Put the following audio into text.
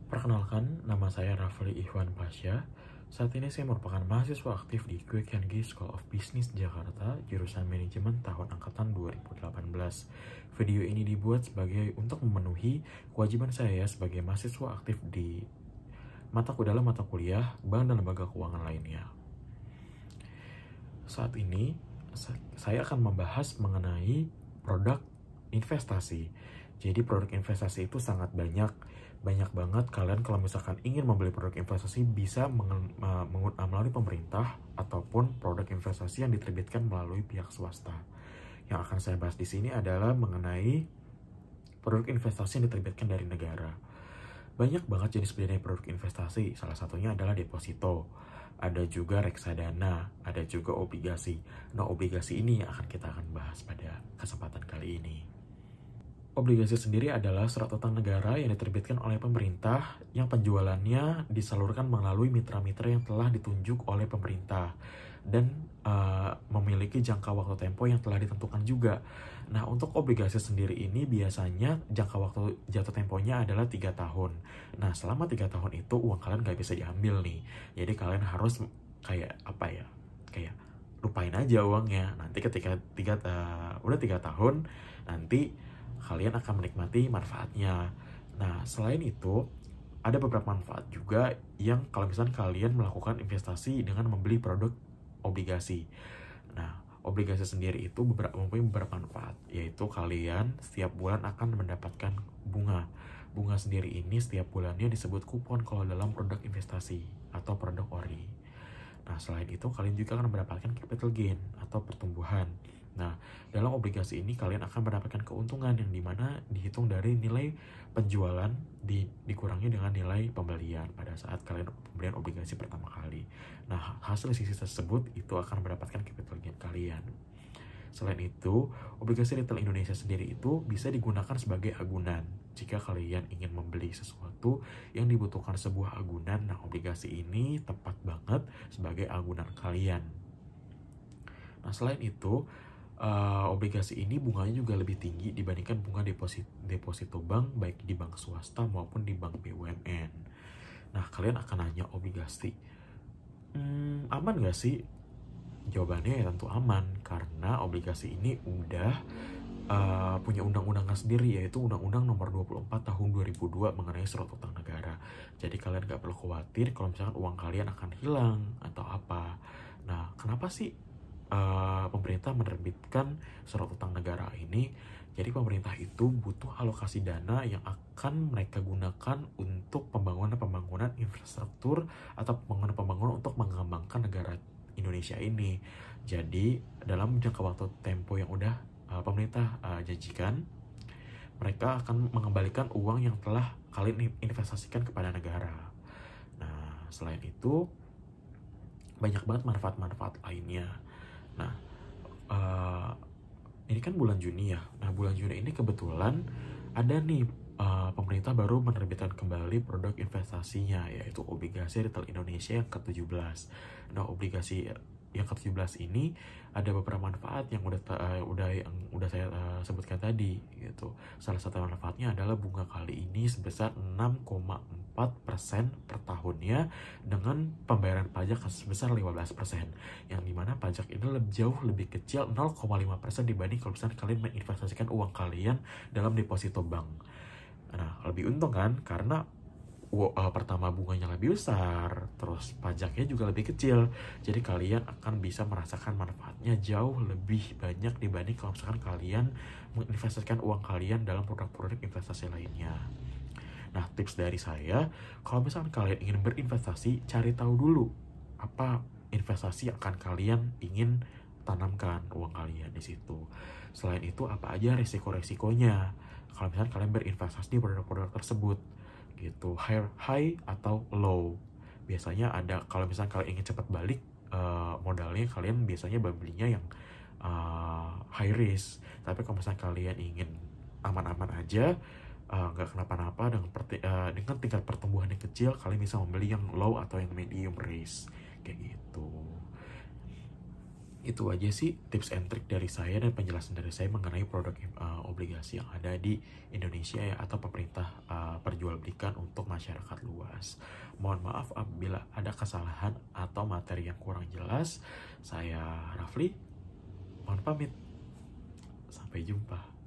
Perkenalkan, nama saya Rafli Ihwan Pasha. Saat ini saya merupakan mahasiswa aktif di Quick and Gi School of Business Jakarta, jurusan manajemen tahun angkatan 2018. Video ini dibuat untuk memenuhi kewajiban saya sebagai mahasiswa aktif di dalam mata kuliah bank dan lembaga keuangan lainnya. Saat ini, saya akan membahas mengenai produk investasi. Jadi produk investasi itu sangat banyak banget. Kalian kalau misalkan ingin membeli produk investasi bisa melalui pemerintah ataupun produk investasi yang diterbitkan melalui pihak swasta. Yang akan saya bahas di sini adalah mengenai produk investasi yang diterbitkan dari negara. Banyak banget jenis produk investasi, salah satunya adalah deposito. Ada juga reksadana, ada juga obligasi. Nah, obligasi ini yang kita akan bahas pada kesempatan kali ini. Obligasi sendiri adalah surat utang negara yang diterbitkan oleh pemerintah yang penjualannya disalurkan melalui mitra-mitra yang telah ditunjuk oleh pemerintah dan memiliki jangka waktu tempo yang telah ditentukan juga. Nah, untuk obligasi sendiri ini biasanya jangka waktu jatuh temponya adalah 3 tahun. Nah, selama 3 tahun itu uang kalian nggak bisa diambil nih. Jadi kalian harus kayak lupain aja uangnya. Nanti ketika udah 3 tahun, nanti kalian akan menikmati manfaatnya. Nah, selain itu, ada beberapa manfaat juga yang kalau misalnya kalian melakukan investasi dengan membeli produk obligasi. Nah, obligasi sendiri itu mempunyai beberapa manfaat, yaitu kalian setiap bulan akan mendapatkan bunga. Bunga sendiri ini setiap bulannya disebut kupon kalau dalam produk investasi atau produk ori. Nah, selain itu kalian juga akan mendapatkan capital gain atau pertumbuhan. Nah, dalam obligasi ini kalian akan mendapatkan keuntungan yang dimana dihitung dari nilai penjualan dikurangi dengan nilai pembelian pada saat kalian pembelian obligasi pertama kali. Nah, hasil sisi tersebut itu akan mendapatkan capital gain kalian. Selain itu, obligasi retail Indonesia sendiri itu bisa digunakan sebagai agunan. Jika kalian ingin membeli sesuatu yang dibutuhkan sebuah agunan, nah obligasi ini tepat banget sebagai agunan kalian. Nah, selain itu, obligasi ini bunganya juga lebih tinggi dibandingkan bunga deposito bank, baik di bank swasta maupun di bank BUMN. Nah, kalian akan nanya obligasi, aman gak sih? Jawabannya ya tentu aman, karena obligasi ini udah punya undang-undangnya sendiri, yaitu Undang-Undang Nomor 24 Tahun 2002 mengenai surat utang negara. Jadi kalian gak perlu khawatir kalau misalkan uang kalian akan hilang atau apa. Nah, kenapa sih pemerintah menerbitkan surat utang negara ini? Jadi pemerintah itu butuh alokasi dana yang akan mereka gunakan untuk pembangunan infrastruktur atau pembangunan untuk mengembangkan negara Indonesia ini. Jadi dalam jangka waktu tempo yang udah pemerintah janjikan, mereka akan mengembalikan uang yang telah kalian investasikan kepada negara. Nah, selain itu banyak banget manfaat-manfaat lainnya. Nah, ini kan bulan Juni ya. Nah, bulan Juni ini kebetulan ada nih pemerintah baru menerbitkan kembali produk investasinya, yaitu obligasi retail Indonesia yang ke-17. Nah, obligasi yang ke-17 ini ada beberapa manfaat yang udah saya sebutkan tadi gitu. Salah satu manfaatnya adalah bunga kali ini sebesar 6,4% per tahunnya dengan pembayaran pajak sebesar 15%. Yang dimana pajak ini jauh lebih kecil, 0,5% dibanding kalau misalnya kalian menginvestasikan uang kalian dalam deposito bank. Nah, lebih untung kan, karena pertama bunganya lebih besar, terus pajaknya juga lebih kecil. Jadi kalian akan bisa merasakan manfaatnya jauh lebih banyak dibanding kalau misalkan kalian menginvestasikan uang kalian dalam produk-produk investasi lainnya. Nah, tips dari saya, kalau misalkan kalian ingin berinvestasi, cari tahu dulu apa investasi yang akan kalian ingin tanamkan uang kalian di situ. Selain itu, apa aja resiko-resikonya kalau misalkan kalian berinvestasi di produk-produk tersebut gitu, high atau low. Biasanya ada, kalau misalnya kalian ingin cepat balik modalnya, kalian biasanya belinya yang high risk. Tapi kalau misalnya kalian ingin aman-aman aja, nggak kenapa-napa, dengan tingkat pertumbuhan yang kecil, kalian bisa membeli yang low atau yang medium risk kayak gitu. Itu aja sih tips and trick dari saya dan penjelasan dari saya mengenai produk obligasi yang ada di Indonesia ya, atau pemerintah perjualbelikan untuk masyarakat luas. Mohon maaf apabila ada kesalahan atau materi yang kurang jelas. Saya Rafli, mohon pamit. Sampai jumpa.